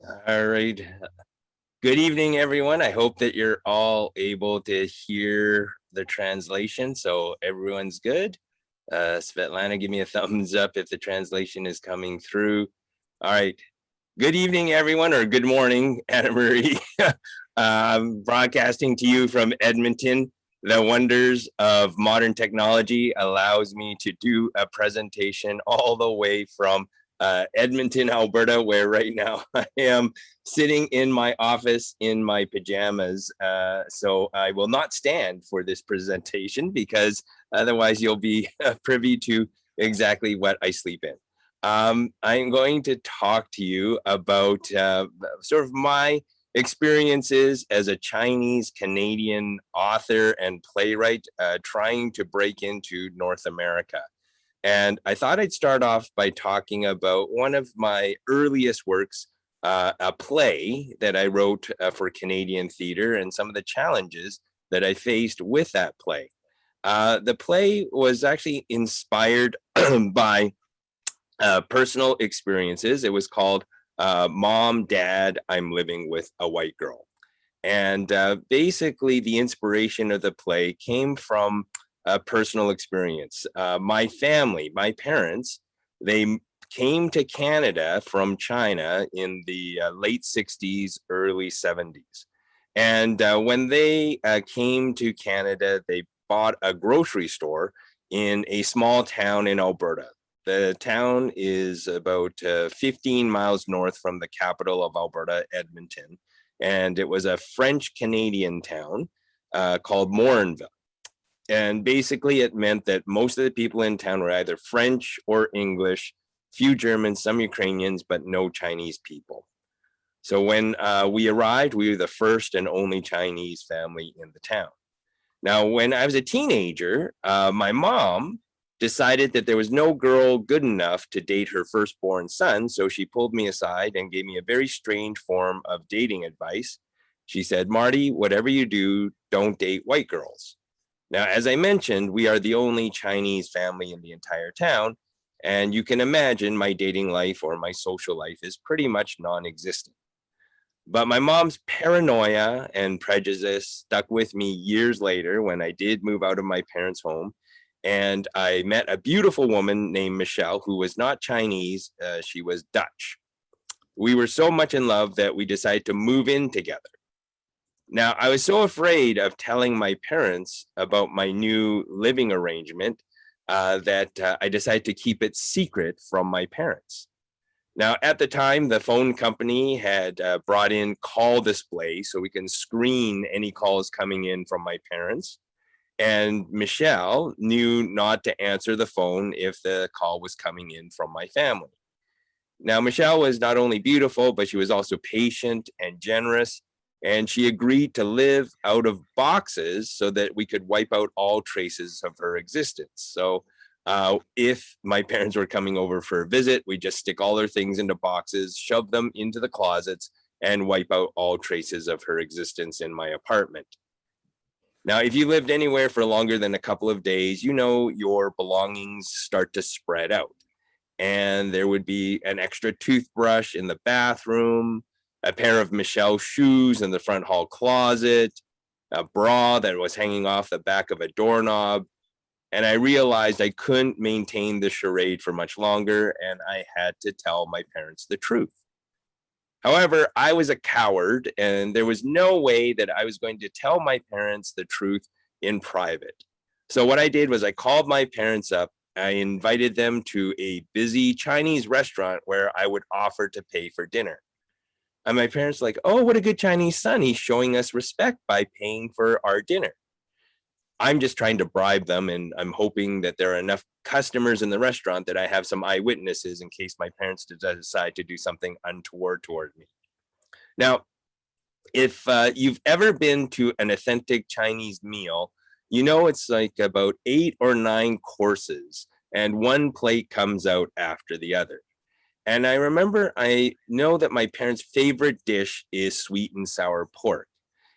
All right. Good evening, everyone. I hope that you're all able to hear the translation. So everyone's good. Svetlana, give me a thumbs up if the translation is coming through. All right. Good evening, everyone, or good morning, Anna Marie. I'm broadcasting to you from Edmonton. The wonders of modern technology allows me to do a presentation all the way from Edmonton, Alberta, where right now I am sitting in my office in my pajamas. So I will not stand for this presentation because otherwise you'll be privy to exactly what I sleep in. I'm going to talk to you about sort of my experiences as a Chinese Canadian author and playwright trying to break into North America. And I thought I'd start off by talking about one of my earliest works, a play that I wrote for Canadian theater and some of the challenges that I faced with that play. The play was actually inspired by personal experiences. It was called Mom, Dad, I'm Living with a White Girl. And basically, the inspiration of the play came from a personal experience. My family, my parents, they came to Canada from China in the late 60s, early 70s. And when they came to Canada, they bought a grocery store in a small town in Alberta. The town is about 15 miles north from the capital of Alberta, Edmonton. And it was a French-Canadian town called Morinville. And basically it meant that most of the people in town were either French or English, few Germans, some Ukrainians, but no Chinese people. So when we arrived, we were the first and only Chinese family in the town. Now, when I was a teenager, my mom decided that there was no girl good enough to date her firstborn son. So she pulled me aside and gave me a very strange form of dating advice. She said, Marty, whatever you do, don't date white girls. Now, as I mentioned, we are the only Chinese family in the entire town. And you can imagine my dating life or my social life is pretty much non-existent. But my mom's paranoia and prejudice stuck with me years later when I did move out of my parents' home. And I met a beautiful woman named Michelle, who was not Chinese. She was Dutch. We were so much in love that we decided to move in together. Now, I was so afraid of telling my parents about my new living arrangement that I decided to keep it secret from my parents. Now, at the time, the phone company had brought in call display so we can screen any calls coming in from my parents. And Michelle knew not to answer the phone if the call was coming in from my family. Now, Michelle was not only beautiful, but she was also patient and generous. And she agreed to live out of boxes so that we could wipe out all traces of her existence. So if my parents were coming over for a visit, we just stick all their things into boxes, shove them into the closets, and wipe out all traces of her existence in my apartment. Now, if you lived anywhere for longer than a couple of days, you know your belongings start to spread out. And there would be an extra toothbrush in the bathroom, a pair of Michelle's shoes in the front hall closet, a bra that was hanging off the back of a doorknob. And I realized I couldn't maintain the charade for much longer, and I had to tell my parents the truth. However, I was a coward, and there was no way that I was going to tell my parents the truth in private. So what I did was I called my parents up. I invited them to a busy Chinese restaurant where I would offer to pay for dinner. And my parents were like, oh, what a good Chinese son. He's showing us respect by paying for our dinner. I'm just trying to bribe them, and I'm hoping that there are enough customers in the restaurant that I have some eyewitnesses in case my parents decide to do something untoward toward me. Now, if you've ever been to an authentic Chinese meal, you know it's like about 8 or 9 courses, and one plate comes out after the other. And I remember, I know that my parents' favorite dish is sweet and sour pork.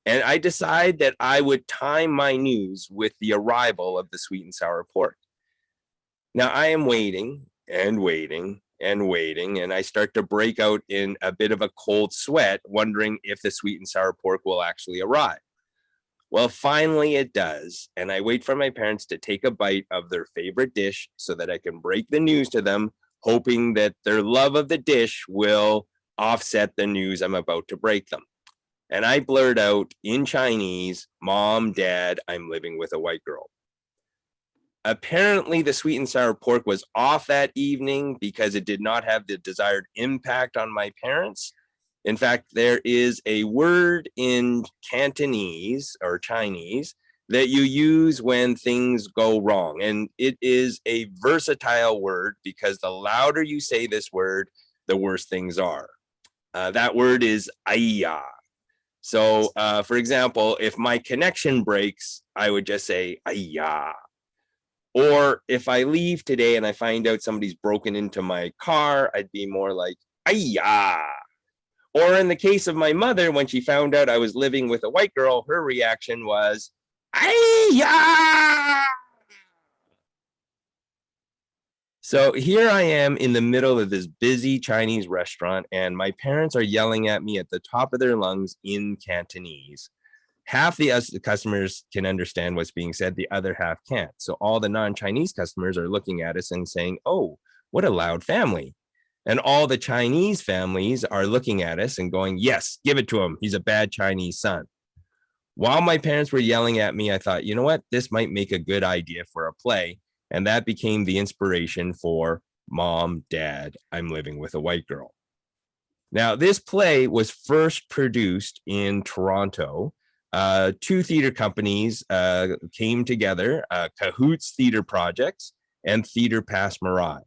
And I decided that I would time my news with the arrival of the sweet and sour pork. Now I am waiting and waiting and waiting, and I start to break out in a bit of a cold sweat, wondering if the sweet and sour pork will actually arrive. Well, finally it does, and I wait for my parents to take a bite of their favorite dish so that I can break the news to them, hoping that their love of the dish will offset the news I'm about to break them. And I blurt out in Chinese, "Mom, Dad, I'm living with a white girl." Apparently, the sweet and sour pork was off that evening because it did not have the desired impact on my parents. In fact, there is a word in Cantonese or Chinese that you use when things go wrong. And it is a versatile word because the louder you say this word, the worse things are. That word is "aiya." So, for example, if my connection breaks, I would just say "aiya." Or if I leave today and I find out somebody's broken into my car, I'd be more like "aiya." Or in the case of my mother, when she found out I was living with a white girl, her reaction was "aiya." So here I am in the middle of this busy Chinese restaurant, and my parents are yelling at me at the top of their lungs in Cantonese. Half the customers can understand what's being said, the other half can't. So all the non-Chinese customers are looking at us and saying, "Oh, what a loud family." And all the Chinese families are looking at us and going, "Yes, give it to him. He's a bad Chinese son." While my parents were yelling at me, I thought, you know what? This might make a good idea for a play. And that became the inspiration for "Mom, Dad, I'm living with a white girl." Now, this play was first produced in Toronto. Two theater companies came together, Cahoots Theater Projects and Theater Pass Marais.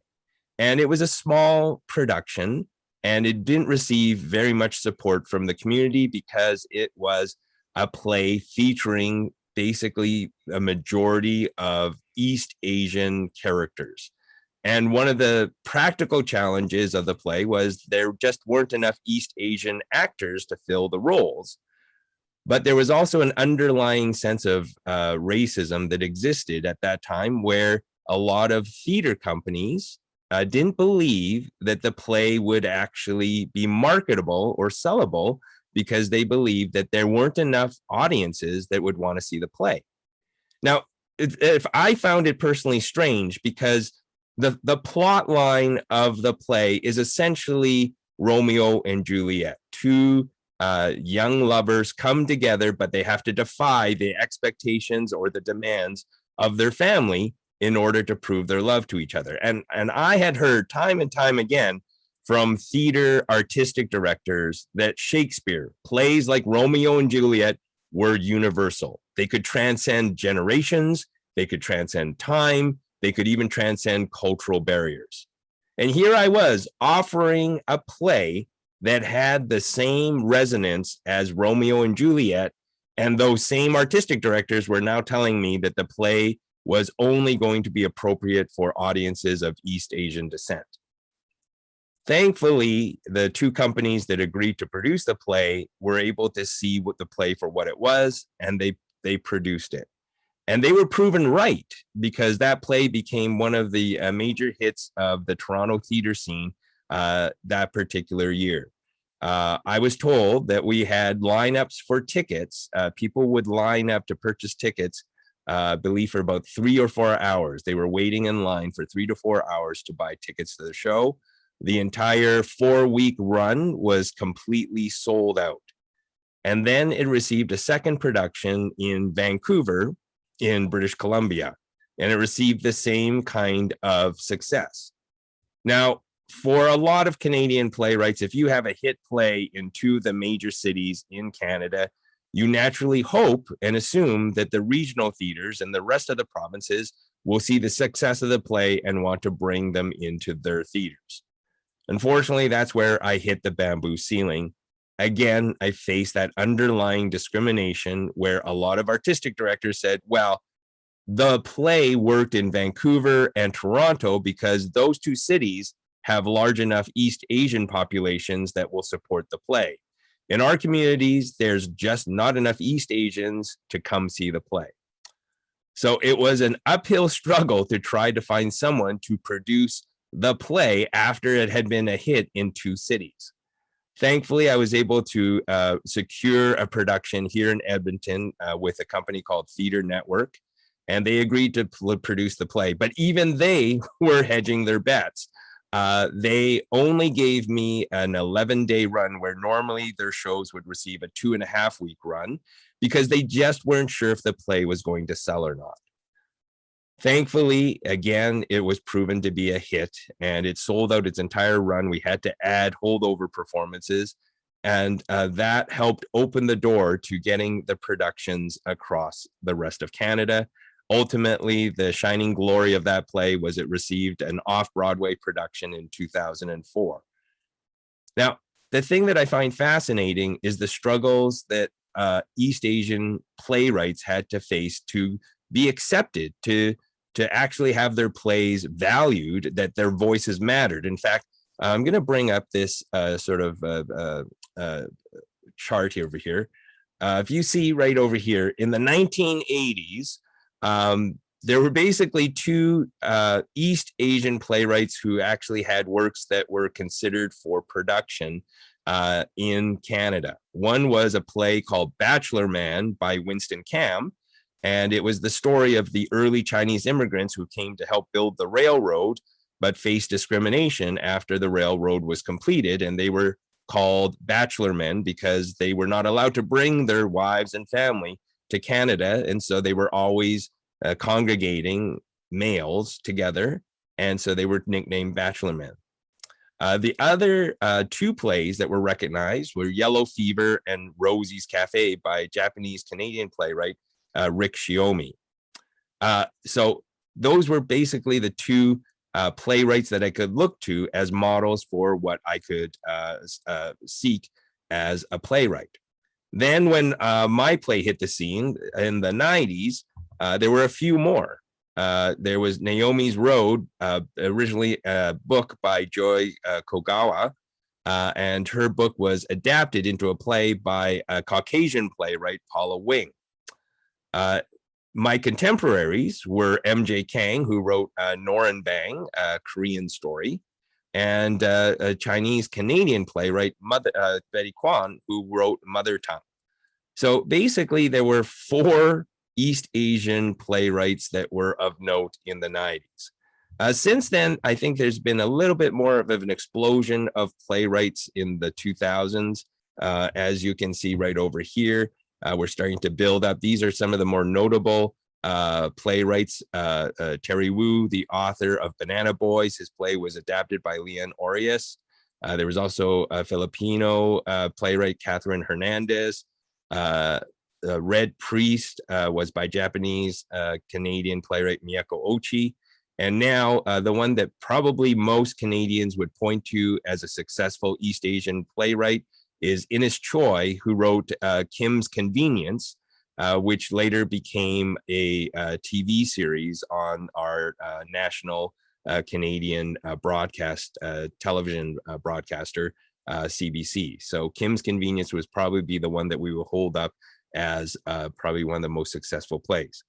And it was a small production, and it didn't receive very much support from the community because it was a play featuring basically a majority of East Asian characters. And one of the practical challenges of the play was there just weren't enough East Asian actors to fill the roles. But there was also an underlying sense of racism that existed at that time, where a lot of theater companies didn't believe that the play would actually be marketable or sellable because they believed that there weren't enough audiences that would want to see the play. Now, if I found it personally strange because the plot line of the play is essentially Romeo and Juliet, two young lovers come together, but they have to defy the expectations or the demands of their family in order to prove their love to each other. And I had heard time and time again from theater artistic directors that Shakespeare, plays like Romeo and Juliet, were universal. They could transcend generations, they could transcend time, they could even transcend cultural barriers. And here I was offering a play that had the same resonance as Romeo and Juliet, and those same artistic directors were now telling me that the play was only going to be appropriate for audiences of East Asian descent. Thankfully, the two companies that agreed to produce the play were able to see what the play for what it was, and they produced it. And they were proven right because that play became one of the major hits of the Toronto theater scene that particular year. I was told that we had lineups for tickets. People would line up to purchase tickets, I believe, for about 3 or 4 hours. They were waiting in line for 3 to 4 hours to buy tickets to the show. The entire 4-week run was completely sold out. And then it received a second production in Vancouver in British Columbia, and it received the same kind of success. Now, for a lot of Canadian playwrights, if you have a hit play in two of the major cities in Canada, you naturally hope and assume that the regional theaters and the rest of the provinces will see the success of the play and want to bring them into their theaters. Unfortunately, that's where I hit the bamboo ceiling. Again, I faced that underlying discrimination where a lot of artistic directors said, well, the play worked in Vancouver and Toronto because those two cities have large enough East Asian populations that will support the play. In our communities, there's just not enough East Asians to come see the play. So it was an uphill struggle to try to find someone to produce the play after it had been a hit in 2 cities. Thankfully, I was able to secure a production here in Edmonton with a company called Theatre Network, and they agreed to produce the play. But even they were hedging their bets. They only gave me an 11-day run where normally their shows would receive a 2.5-week run because they just weren't sure if the play was going to sell or not. Thankfully, again, it was proven to be a hit and it sold out its entire run. We had to add holdover performances, and that helped open the door to getting the productions across the rest of Canada. Ultimately, the shining glory of that play was it received an off-Broadway production in 2004. Now, the thing that I find fascinating is the struggles that East Asian playwrights had to face to be accepted, to actually have their plays valued, that their voices mattered. In fact, I'm going to bring up this sort of chart over here. If you see right over here, in the 1980s, there were basically 2 East Asian playwrights who actually had works that were considered for production in Canada. One was a play called Bachelor Man by Winston Kam, and it was the story of the early Chinese immigrants who came to help build the railroad, but faced discrimination after the railroad was completed, and they were called bachelor men because they were not allowed to bring their wives and family to Canada, and so they were always congregating males together, and so they were nicknamed bachelor men. The other 2 plays that were recognized were Yellow Fever and Rosie's Cafe by Japanese-Canadian playwright Rick Shiomi. So those were basically the 2 playwrights that I could look to as models for what I could seek as a playwright. Then when my play hit the scene in the 90s, there were a few more. There was Naomi's Road, originally a book by Joy Kogawa, and her book was adapted into a play by a Caucasian playwright, Paula Wing. My contemporaries were M.J. Kang, who wrote Norin Bang, a Korean story, and a Chinese-Canadian playwright, Betty Kwan, who wrote Mother Tongue. So basically, there were 4 East Asian playwrights that were of note in the 90s. Since then, I think there's been a little bit more of an explosion of playwrights in the 2000s. As you can see right over here, we're starting to build up. These are some of the more notable playwrights. Terry Wu, the author of Banana Boys, his play was adapted by Leon Orias. There was also a Filipino playwright, Catherine Hernandez. Red Priest was by Japanese Canadian playwright Miyako Ochi. And now the one that probably most Canadians would point to as a successful East Asian playwright is Ines Choi, who wrote Kim's Convenience, which later became a TV series on our national Canadian broadcast television broadcaster, CBC. So Kim's Convenience was probably the one that we will hold up as probably one of the most successful plays.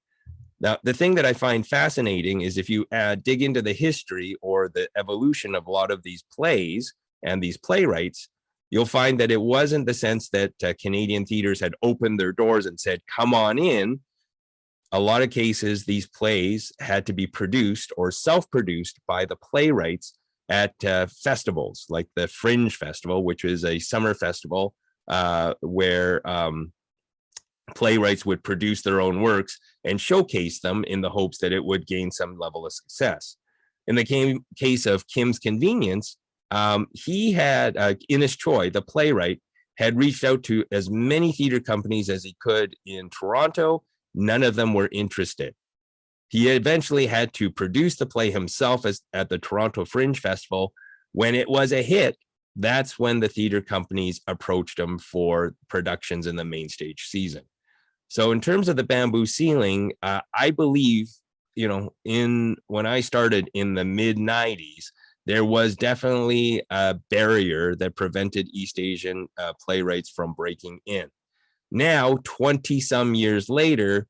Now, the thing that I find fascinating is if you dig into the history or the evolution of a lot of these plays and these playwrights, you'll find that it wasn't the sense that Canadian theaters had opened their doors and said, come on in. A lot of cases, these plays had to be produced or self-produced by the playwrights at festivals like the Fringe Festival, which is a summer festival where playwrights would produce their own works and showcase them in the hopes that it would gain some level of success. In the case of Kim's Convenience, he had, Ines Choi, the playwright, had reached out to as many theater companies as he could in Toronto. None of them were interested. He eventually had to produce the play himself at the Toronto Fringe Festival. When it was a hit, that's when the theater companies approached him for productions in the main stage season. So in terms of the Bamboo Ceiling, I believe, when I started in the mid-90s, there was definitely a barrier that prevented East Asian playwrights from breaking in. Now, 20 some years later,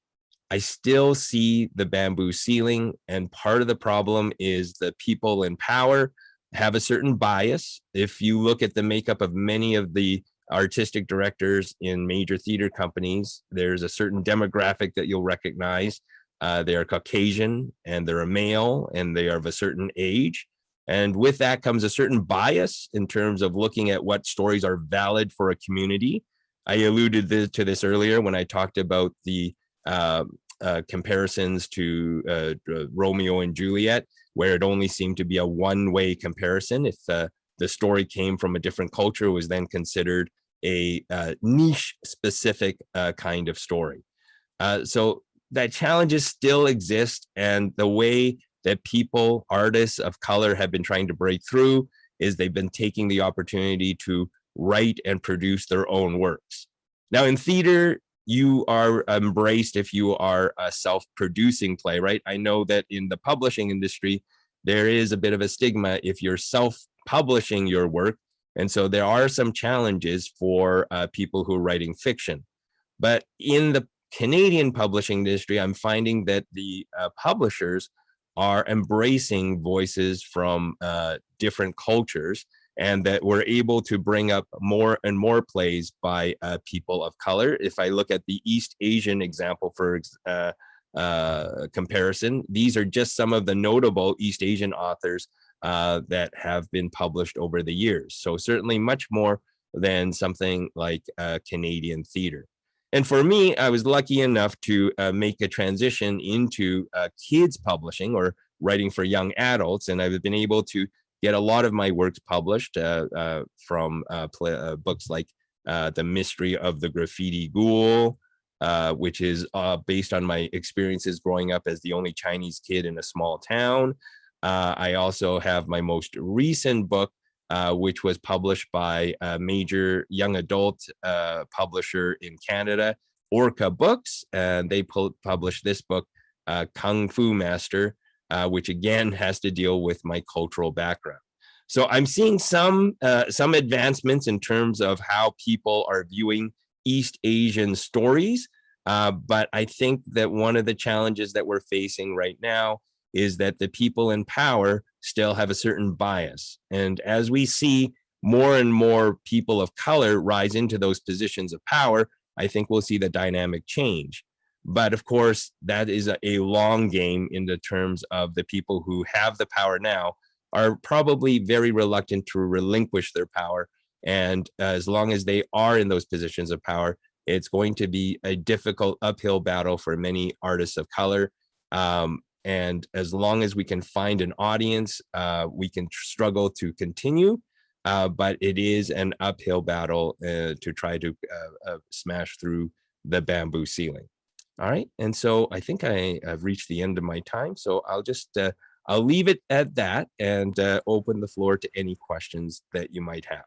I still see the bamboo ceiling, and part of the problem is the people in power have a certain bias. If you look at the makeup of many of the artistic directors in major theater companies, there's a certain demographic that you'll recognize. They are Caucasian, and they're a male, and they are of a certain age. And with that comes a certain bias in terms of looking at what stories are valid for a community. I alluded to this earlier when I talked about the comparisons to Romeo and Juliet, where it only seemed to be a one-way comparison. If the story came from a different culture, it was then considered a niche-specific kind of story. So that challenges still exist, and the way that people, artists of color, have been trying to break through is they've been taking the opportunity to write and produce their own works. Now, in theater, you are embraced if you are a self-producing playwright. I know that in the publishing industry, there is a bit of a stigma if you're self-publishing your work. And so there are some challenges for people who are writing fiction. But in the Canadian publishing industry, I'm finding that the publishers are embracing voices from different cultures, and that we're able to bring up more and more plays by people of color. If I look at the East Asian example for comparison, these are just some of the notable East Asian authors that have been published over the years. So certainly much more than something like Canadian theater. And for me, I was lucky enough to make a transition into kids publishing, or writing for young adults. And I've been able to get a lot of my works published from books like The Mystery of the Graffiti Ghoul, which is based on my experiences growing up as the only Chinese kid in a small town. I also have my most recent book, which was published by a major young adult publisher in Canada, Orca Books, and they published this book, Kung Fu Master, which again has to deal with my cultural background. So I'm seeing some advancements in terms of how people are viewing East Asian stories, but I think that one of the challenges that we're facing right now is that the people in power still have a certain bias. And as we see more and more people of color rise into those positions of power, I think we'll see the dynamic change. But of course, that is a long game in the terms of the people who have the power now are probably very reluctant to relinquish their power. And as long as they are in those positions of power, it's going to be a difficult uphill battle for many artists of color. And as long as we can find an audience, we can struggle to continue. But it is an uphill battle to try to smash through the bamboo ceiling. All right. And so I think I have reached the end of my time. So I'll just I'll leave it at that and open the floor to any questions that you might have.